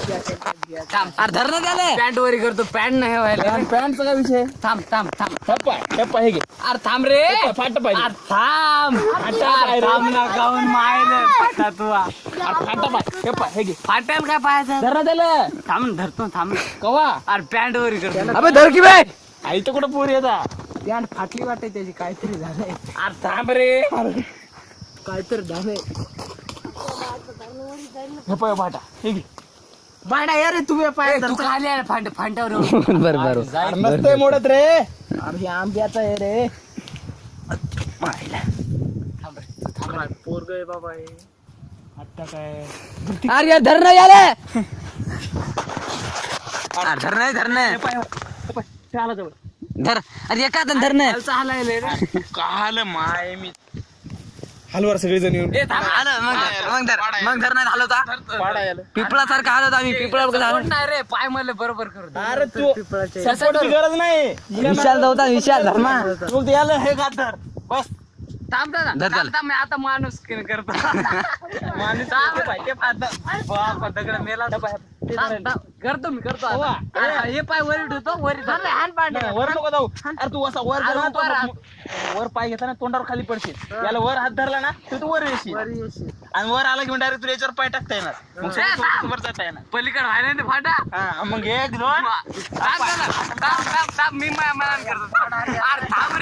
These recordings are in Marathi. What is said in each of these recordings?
अरे धर ना त्याला पॅन्ट वरी करतो पॅन्ट नाही व्हायला पॅन्टचा काय विषय थांब थांब थांब टप्पा हे घे अरे थांब रे फाट पाहिजे अरे थांब थांब ना गाऊन मायला फाटा तू टप्पा हे घे फाटेल काय पाहायचं धर ना त्याला थांब धरतो थांब कवा अरे पॅन्ट वरी करतो अबे धर की बाय आई तर कुठं पोर येता पॅन्ट फाटली वाटते त्याची काहीतरी झालंय अरे थांब रे काहीतरी झालंय हे पाय फाटा हे घे बाडा यार तुम्ही पाय तू खाली आहे फांट्यावर बरोबर नसतंय मोडत रे अरे हे आंब्याचा आहे रे पोरग आहे बाबा हे आता काय अरे धर ना याला धर नाही धर नाही आला जवळ धर अरे एका धर नाही चालायला रे काल माय मी हलवार सगळे जण येऊन मग धर नाही हलवता पिपळा सारखा हलवता आम्ही पिपळा नाही रे पाय मला बरोबर करतो अरे तू सपोर्टची गरज नाही विशाल जाऊता विशाल धर्मा तू याला हे घात धर बस थांब दादा मी आता माणूस करतो दगड मेला करतो मी करतो हे पाय वरी ठेवतो वरी वर नको जाऊ अरे तू असा वर गेला ना वर पाय घेतला ना तोंडावर खाली पडशील याला वर हात धरला ना तर तू वर येशील आणि वर आला की डायरेक्ट तुला याच्यावर पाय टाकता येणार मग वर जाता येणार पलीकडे व्हायला नाही फाटा हा मग एक दोन मी मनान करतो अरे थांब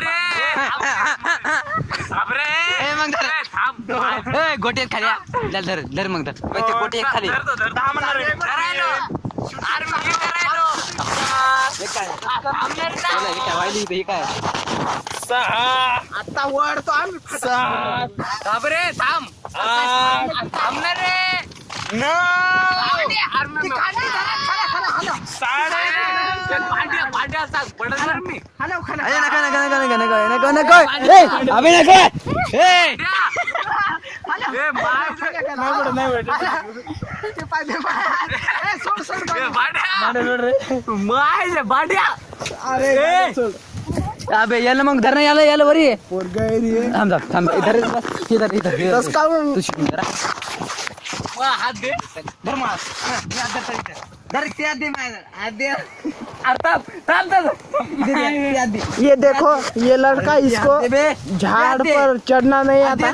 रे मग धर गोटे खाली धर धर मग धर ते गोटे खाली काय आता वडतो आम्ही थांब रे थांब थांब ना रे अबे याला मग धर याला याला बरी थांब थांब इधर बस इधर इधर हात दे ये देखो ये लड़का इसको झाड़ पर चढ़ना नहीं आता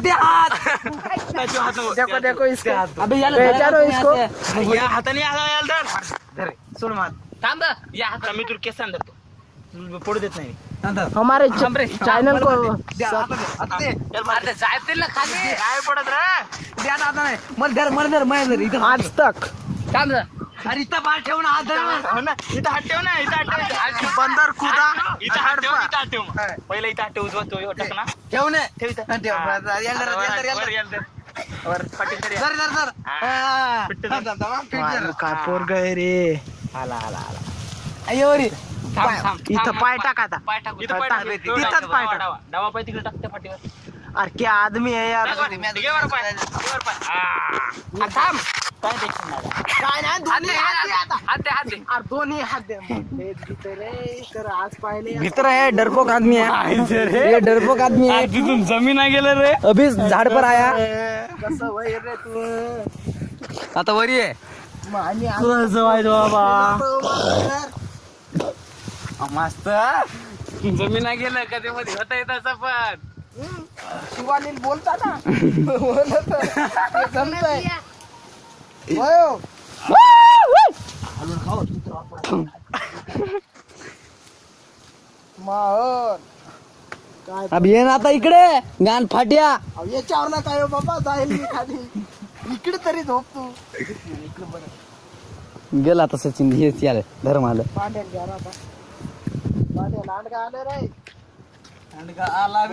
देखो देखो इसका अबे पहचानो इसको या हाताने याला धर सोड मात थांब या हात मी तुला केस धरतो पडू देत नाही हमारे चैनल को जायतील ना खाली काय पडत रे आज तक थांब अरे इथं बाळ ठेवून हात धर हो ना इथं हात ठेव ना इथं हात ठेव बंदर कुदा इथं हात ठेव इथं हात ठेव पहिला इथं हात ठेव उजवा तो टाक ना ठेव ना ठेव इथं वर पाठी तरी काय पोर गए रे इथं पाय टाक आता पाय टाकू इथं पाय टाक इथंच पाय टाक. डावा पाय तिकडे टाक त्या पाठीवर अरे क्या आदमी है यार वर पाय थांब काय टेन्शन नाही काय नाही दोन्ही हात दे अरे दोन्ही हात दे रे तर आज पाहिले मित्र है डरपोक आदमी है ये डरपोक आदमी है तिथून जमीन नाही गेलं रे अभी झाड पर आया कसं वय रे तू आता वरी आहे मस्त जमीन गेलं कधी मध्ये होता येत असं पण शिवालील बोलता ना बोलत जमतंय वयो माहोल काय अब ये ना आता इकडे गान फाट्या अहो, याच्यावर ना काय हो बाबा जाईल मी खाली इकडे तरी झोप तू गेला आता सचिन हेच यार धर्म आलं पांड्याला घ्या ना आता पांड्या लांडगा आले रे आला